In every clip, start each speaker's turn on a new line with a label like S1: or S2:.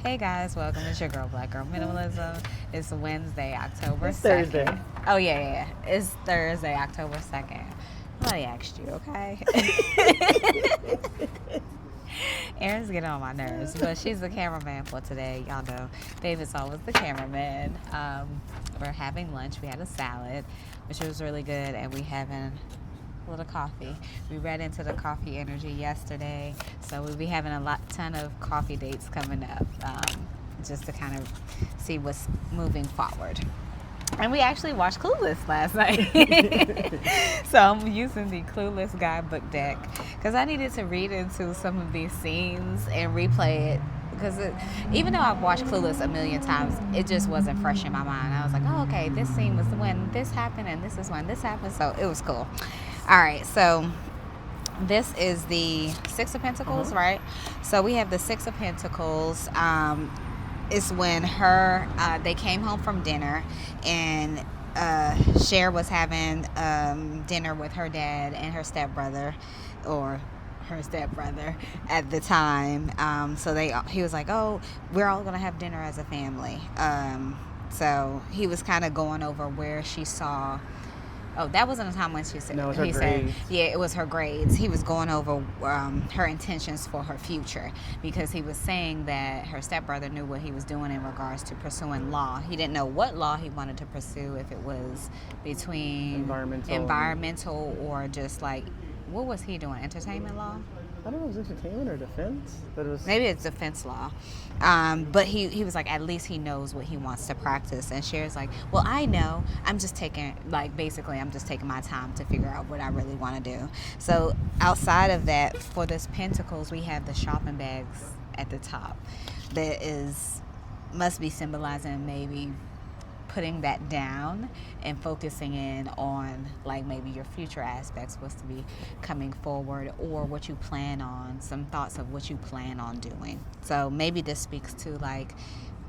S1: Hey guys, welcome. It's your girl, Black Girl Minimalism. It's Wednesday, October 2nd.
S2: It's Thursday.
S1: Oh, yeah. It's Thursday, October 2nd. Nobody asked you, okay? Erin's getting on my nerves, but she's the cameraman for today. Y'all know David's always the cameraman. We're having lunch. We had a salad, which was really good, and we having a little coffee. We read into the coffee energy yesterday, so we'll be having a ton of coffee dates coming up, just to kind of see what's moving forward. And we actually watched Clueless last night. So I'm using the Clueless guidebook deck because I needed to read into some of these scenes and replay it. Because even though I've watched Clueless a million times, it just wasn't fresh in my mind. I was like, oh, okay, this scene was when this happened and this is when this happened. So it was cool. All right, so this is the Six of Pentacles, right? So we have the Six of Pentacles. It's when they came home from dinner, and Cher was having dinner with her dad and her stepbrother, or her stepbrother at the time. So he was like, "Oh, we're all gonna have dinner as a family." So he was kind of going over where she saw. Oh, that wasn't a time when she said.
S2: No, it was her
S1: said,
S2: grades.
S1: yeah, it was her grades. He was going over her intentions for her future because he was saying that her stepbrother knew what he was doing in regards to pursuing law. He didn't know what law he wanted to pursue, if it was between environmental or just like, what was he doing? Entertainment law?
S2: I don't know if it was entertainment or defense. But it was...
S1: Maybe it's defense law. But he was like, at least he knows what he wants to practice. And Cher's like, well, I know. I'm just taking my time to figure out what I really want to do. So outside of that, for this Pentacles, we have the shopping bags at the top. That must be symbolizing maybe putting that down and focusing in on like maybe your future aspects, what's to be coming forward, or what you plan on, some thoughts of what you plan on doing. So maybe this speaks to like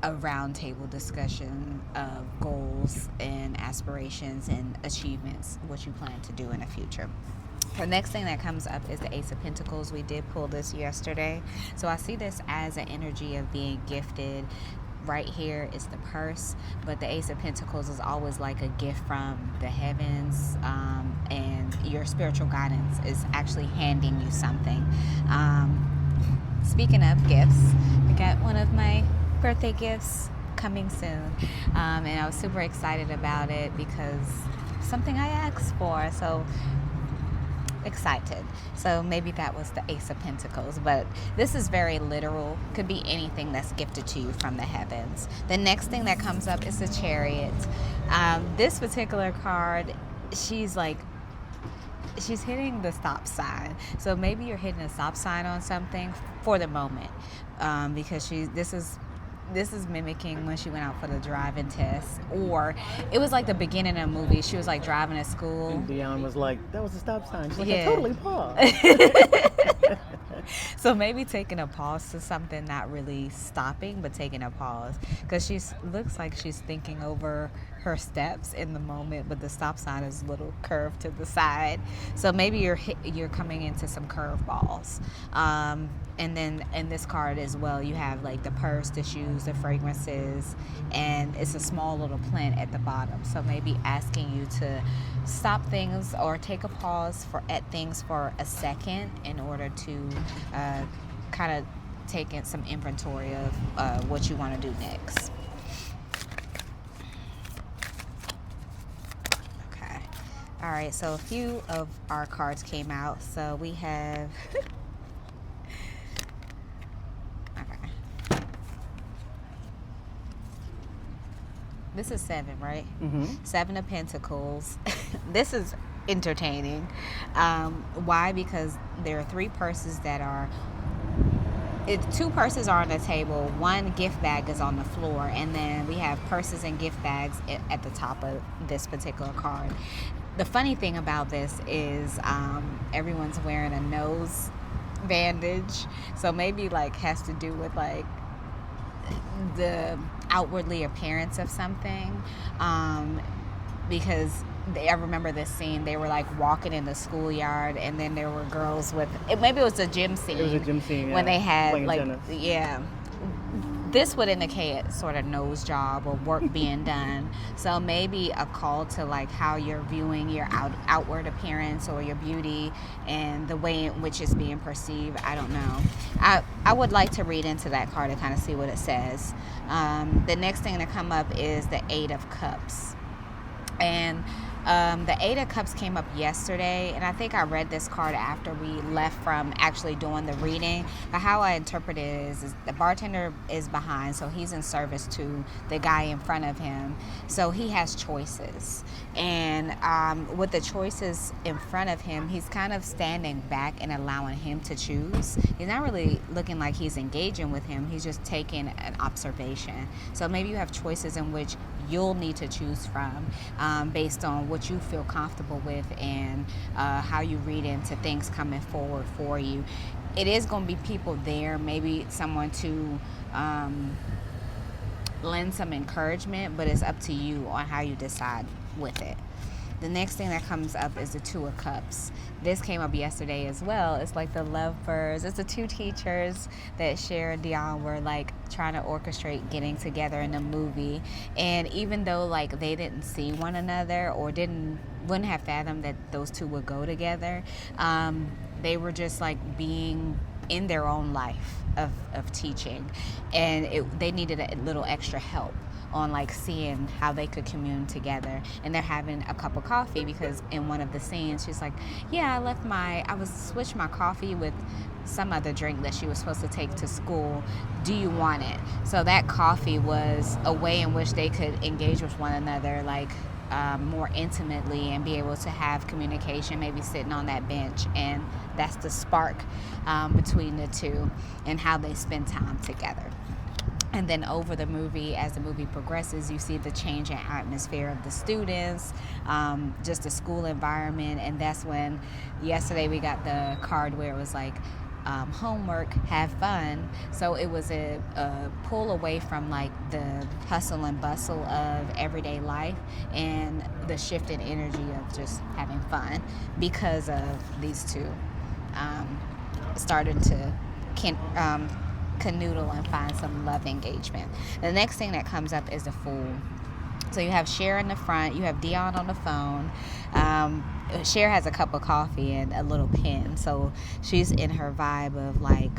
S1: a round table discussion of goals and aspirations and achievements, what you plan to do in the future. The next thing that comes up is the Ace of Pentacles. We did pull this yesterday. So I see this as an energy of being gifted. Right here is the purse, but the Ace of Pentacles is always like a gift from the heavens, and your spiritual guidance is actually handing you something. Speaking of gifts, I got one of my birthday gifts coming soon, and I was super excited about it because something I asked for, so excited. So maybe that was the Ace of Pentacles, but this is very literal. Could be anything that's gifted to you from the heavens. The next thing that comes up is the Chariot. This particular card, she's hitting the stop sign. So maybe you're hitting a stop sign on something for the moment, because this is mimicking when she went out for the driving test, or it was like the beginning of the movie. She was like driving to school.
S2: And Dion was like, that was a stop sign. She's like,
S1: Yeah.
S2: I totally paused.
S1: So maybe taking a pause to something, not really stopping, but taking a pause, because she looks like she's thinking over her steps in the moment, but the stop sign is a little curved to the side. So maybe you're coming into some curveballs. And then in this card as well, you have like the purse, the shoes, the fragrances, and it's a small little plant at the bottom. So maybe asking you to stop things or take a pause at things for a second in order to kind of take in some inventory of what you want to do next. Okay. All right, so a few of our cards came out. So we have... This is 7, right?
S2: Mm-hmm.
S1: 7 of Pentacles. This is entertaining. Why? Because there are 3 purses that are... 2 purses are on the table. 1 gift bag is on the floor. And then we have purses and gift bags at the top of this particular card. The funny thing about this is everyone's wearing a nose bandage. So maybe like has to do with like the outwardly appearance of something, because I remember this scene. They were like walking in the schoolyard, and then there were girls with maybe it was a gym scene.
S2: It was a gym scene, yeah.
S1: When they had
S2: Playing
S1: like
S2: tennis.
S1: yeah, this would indicate sort of nose job or work being done. So maybe a call to like how you're viewing your outward appearance or your beauty and the way in which it's being perceived. I don't know. I would like to read into that card to kind of see what it says. The next thing to come up is the Eight of Cups. And the Eight of Cups came up yesterday, and I think I read this card after we left from actually doing the reading. But how I interpret it is the bartender is behind, so he's in service to the guy in front of him. So he has choices. And with the choices in front of him, he's kind of standing back and allowing him to choose. He's not really looking like he's engaging with him. He's just taking an observation. So maybe you have choices in which you'll need to choose from based on what you feel comfortable with and how you read into things coming forward for you. It is going to be people there, maybe someone to lend some encouragement, but it's up to you on how you decide with it. The next thing that comes up is the Two of Cups. This came up yesterday as well. It's like the lovebirds. It's the two teachers that Cher and Dion were like trying to orchestrate getting together in a movie. And even though like they didn't see one another or wouldn't have fathomed that those two would go together, they were just like being in their own life of teaching. And they needed a little extra help on like seeing how they could commune together. And they're having a cup of coffee because in one of the scenes she's like, yeah, I switched my coffee with some other drink that she was supposed to take to school. Do you want it? So that coffee was a way in which they could engage with one another like more intimately and be able to have communication, maybe sitting on that bench. And that's the spark between the two and how they spend time together. And then over the movie, as the movie progresses, you see the change in atmosphere of the students, just the school environment. And that's when yesterday we got the card where it was like, homework, have fun. So it was a pull away from like the hustle and bustle of everyday life and the shift in energy of just having fun because of these two starting to canoodle and find some love engagement. The next thing that comes up is the Fool. So you have Cher in the front, you have Dion on the phone. Cher has a cup of coffee and a little pen, so she's in her vibe of like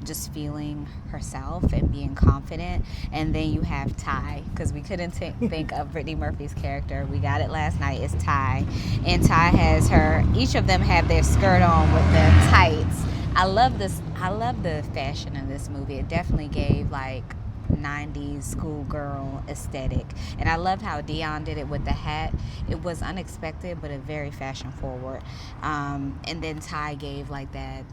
S1: just feeling herself and being confident. And then you have Ty, because we couldn't think of Brittany Murphy's character. We got it last night. It's Ty, and Ty has each of them have their skirt on with the tights. I love the fashion in this movie. It definitely gave like 90s schoolgirl aesthetic. And I loved how Dion did it with the hat. It was unexpected, but a very fashion forward. And then Ty gave like that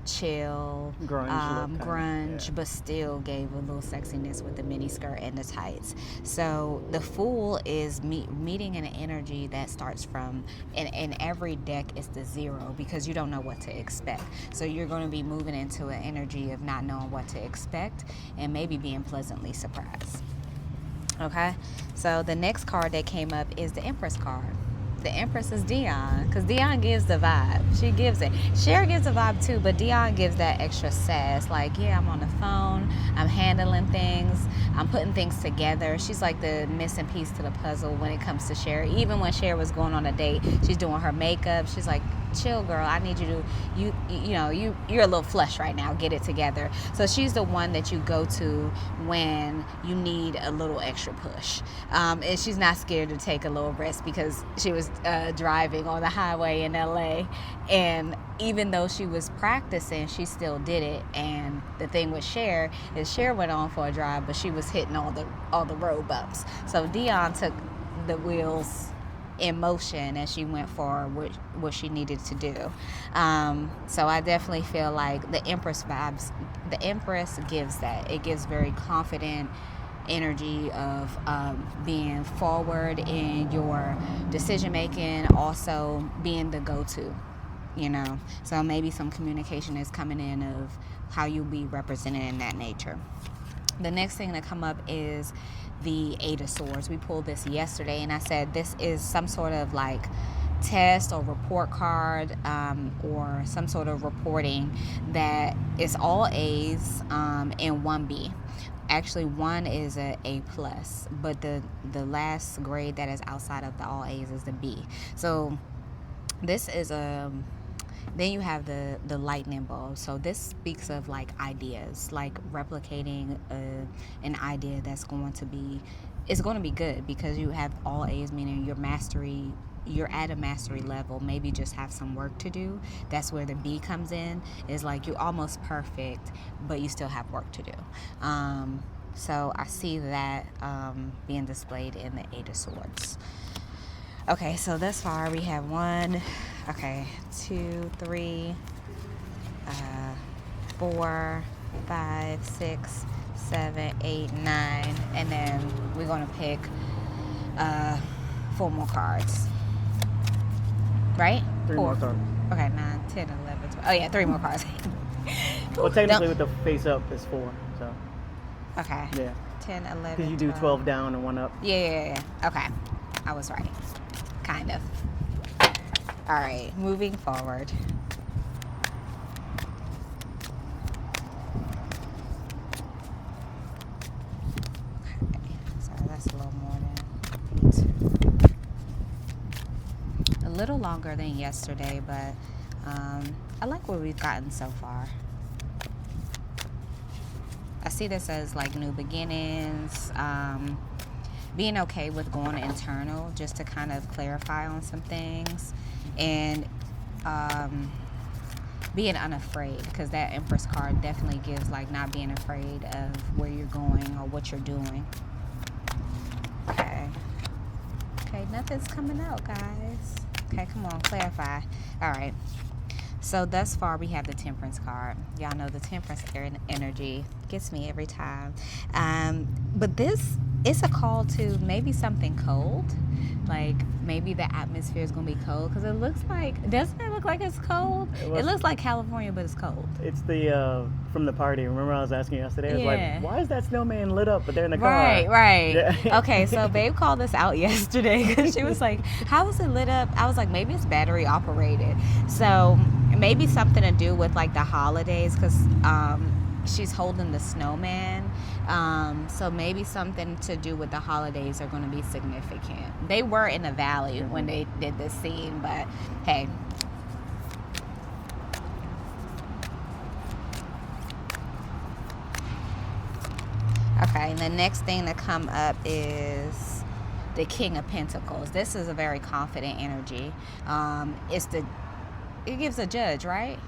S1: chill grunge, but still gave a little sexiness with the mini skirt and the tights. So the Fool is meeting an energy that starts from, and every deck is the 0 because you don't know what to expect. So you're going to be moving into an energy of not knowing what to expect and maybe being pleasantly surprised. Okay, so the next card that came up is the Empress card. The Empress is Dion, because Dion gives the vibe. She gives it. Cher gives the vibe too, but Dion gives that extra sass. Like, yeah, I'm on the phone, I'm handling things, I'm putting things together. She's like the missing piece to the puzzle when it comes to Cher. Even when Cher was going on a date, she's doing her makeup. She's like, chill, girl, I need you to, you're a little flush right now, get it together. So she's the one that you go to when you need a little extra push. And she's not scared to take a little risk because she was driving on the highway in LA, and even though she was practicing, she still did it. And the thing with Cher is Cher went on for a drive, but she was hitting all the road bumps. So Dion took the wheels in motion and she went for what she needed to do. So I definitely feel like the Empress vibes, the Empress gives that. It gives very confident energy of being forward in your decision making, also being the go-to, so maybe some communication is coming in of how you'll be represented in that nature. The next thing to come up is the Eight of Swords. We pulled this yesterday, and I said this is some sort of like test or report card or some sort of reporting that is all A's and one B. Actually, one is a A plus, but the last grade that is outside of the all A's is the B. So this is then you have the lightning bulb. So this speaks of like ideas, like replicating an idea that's going to be, it's going to be good because you have all A's, meaning you're at a mastery level, maybe just have some work to do. That's where the B comes in, is like you're almost perfect, but you still have work to do. So I see that being displayed in the Eight of Swords. Okay, so thus far we have 1, 2, 3, 4, 5, 6, 7, 8, 9, and then we're going to pick 4 more cards. Right?
S2: 3 more cards.
S1: Okay, 9, 10, 11, 12. Oh, yeah, 3 more cards.
S2: Well, technically, with the face up is 4. So.
S1: Okay.
S2: Yeah.
S1: 10, 11.
S2: Because you do 12 down and 1 up.
S1: Yeah. Okay. I was right. Kind of. All right. Moving forward. Okay. So that's a little more than 8. A little longer than yesterday, but I like what we've gotten so far. I see this as like new beginnings, being okay with going internal just to kind of clarify on some things, and being unafraid, because that Empress card definitely gives like not being afraid of where you're going or what you're doing. Okay, nothing's coming out, guys. Okay, come on, clarify. All right. So thus far we have the Temperance card. Y'all know the Temperance energy gets me every time. But this, it's a call to maybe something cold. Like maybe the atmosphere is going to be cold, because it looks like, doesn't it look like it's cold? It looks like California, but it's cold.
S2: It's the, from the party. Remember I was asking yesterday? I was
S1: Yeah.
S2: like, why is that snowman lit up, but they're in the car?
S1: Right.
S2: Yeah.
S1: Okay, so babe called this out yesterday because she was like, how is it lit up? I was like, maybe it's battery operated. So maybe something to do with like the holidays, because she's holding the snowman. So maybe something to do with the holidays are going to be significant. They were in the valley when they did this scene, but hey. Okay, and the next thing to come up is the King of Pentacles. This is a very confident energy. It gives a judge, right?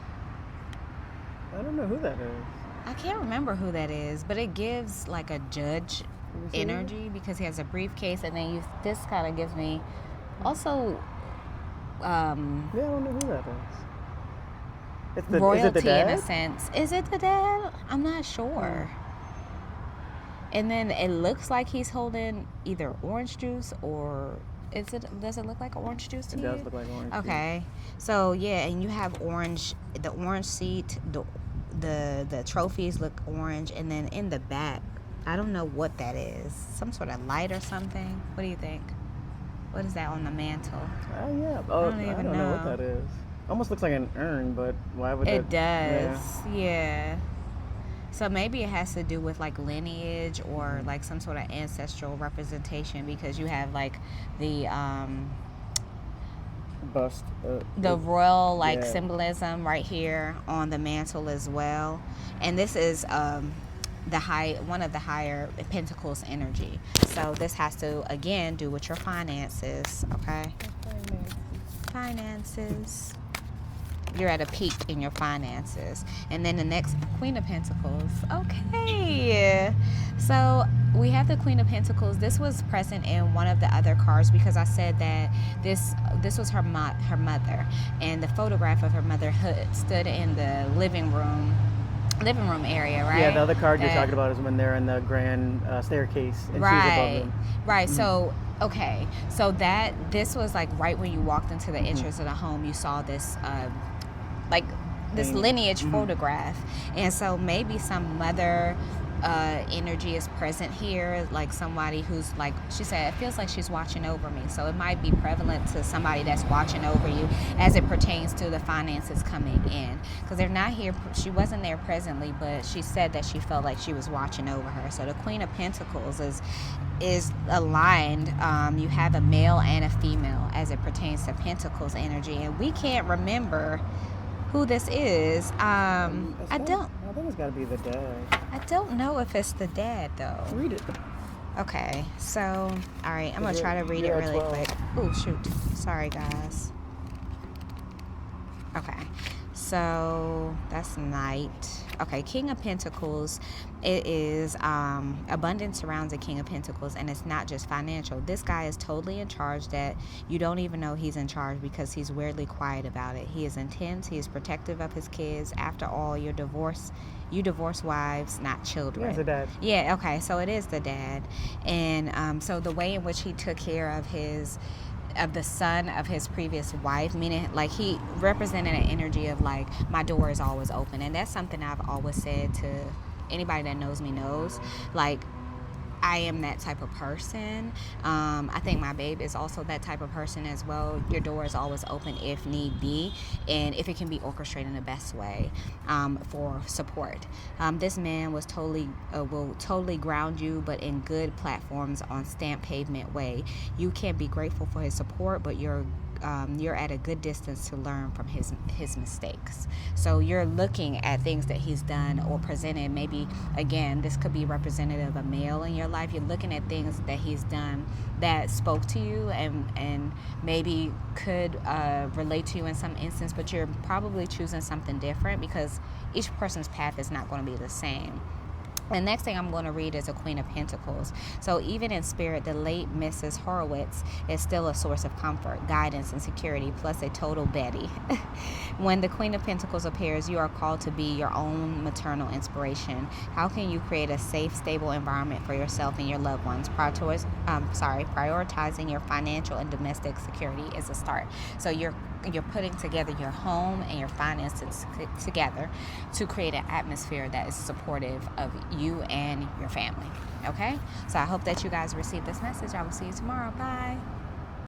S2: I don't know who that is.
S1: I can't remember who that is, but it gives like a judge energy because he has a briefcase, and then this kind of gives me also
S2: Yeah, I don't know who that is.
S1: royalty
S2: is it the dad?
S1: in a sense. Is it the dad? I'm not sure. And then it looks like he's holding either orange juice, or does it look like orange juice to you?
S2: It does look like orange juice.
S1: Okay. So yeah, and you have the orange seat, the trophies look orange, and then in the back, I don't know what that is. Some sort of light or something. What do you think? What is that on the mantle?
S2: Yeah. Oh,
S1: I don't even
S2: know
S1: know.
S2: what that is. Almost looks like an urn, but why would
S1: It
S2: that?
S1: does. Yeah. So maybe it has to do with like lineage or like some sort of ancestral representation, because you have like the
S2: Bust.
S1: the royal like
S2: Yeah.
S1: symbolism right here on the mantle as well. And this is one of the higher pentacles energy. So this has to again do with your finances, okay? Finances. You're at a peak in your finances. And then the next, Queen of Pentacles. Okay. So we have the Queen of Pentacles. This was present in one of the other cards because I said that this was her mother, and the photograph of her mother stood in the living room area, right?
S2: Yeah, the other card you're talking about is when they're in the grand staircase and she's above them.
S1: Right. So okay. So this was like right when you walked into the entrance of the home, you saw this this lineage photograph. And so maybe some mother energy is present here, like somebody who's like, she said, it feels like she's watching over me. So it might be prevalent to somebody that's watching over you as it pertains to the finances coming in, because they're not here. She wasn't there presently, but she said that she felt like she was watching over her. So the Queen of Pentacles is aligned. You have a male and a female as it pertains to Pentacles energy, and we can't remember who this is. I
S2: think it's got to be the dad.
S1: I don't know if it's the dad though.
S2: Read it.
S1: Okay, so all right, I'm gonna try to read it really quick. Oh shoot, sorry guys. Okay, so that's Knight. Okay, King of Pentacles, it is abundance surrounds the King of Pentacles, and it's not just financial. This guy is totally in charge that you don't even know he's in charge, because he's weirdly quiet about it. He is intense. He is protective of his kids. After all, you divorce wives, not children.
S2: Yeah, it's the dad.
S1: Yeah, okay, so it is the dad. And so the way in which he took care of the son of his previous wife, meaning like he represented an energy of like, my door is always open. And that's something I've always said to anybody that knows me knows, like, I am that type of person. I think my babe is also that type of person as well. Your door is always open if need be, and if it can be orchestrated in the best way for support. This man was will totally ground you, but in good platforms on stamped pavement way. You can be grateful for his support, but you're at a good distance to learn from his mistakes. So you're looking at things that he's done or presented. Maybe, again, this could be representative of a male in your life. You're looking at things that he's done that spoke to you and maybe could relate to you in some instance, but you're probably choosing something different because each person's path is not going to be the same. The next thing I'm going to read is a Queen of Pentacles. So even in spirit, the late Mrs. Horowitz is still a source of comfort, guidance, and security, plus a total Betty. When the Queen of Pentacles appears, you are called to be your own maternal inspiration. How can you create a safe, stable environment for yourself and your loved ones? Prioritizing your financial and domestic security is a start. So you're putting together your home and your finances together to create an atmosphere that is supportive of you and your family. Okay? So I hope that you guys receive this message. I will see you tomorrow. Bye.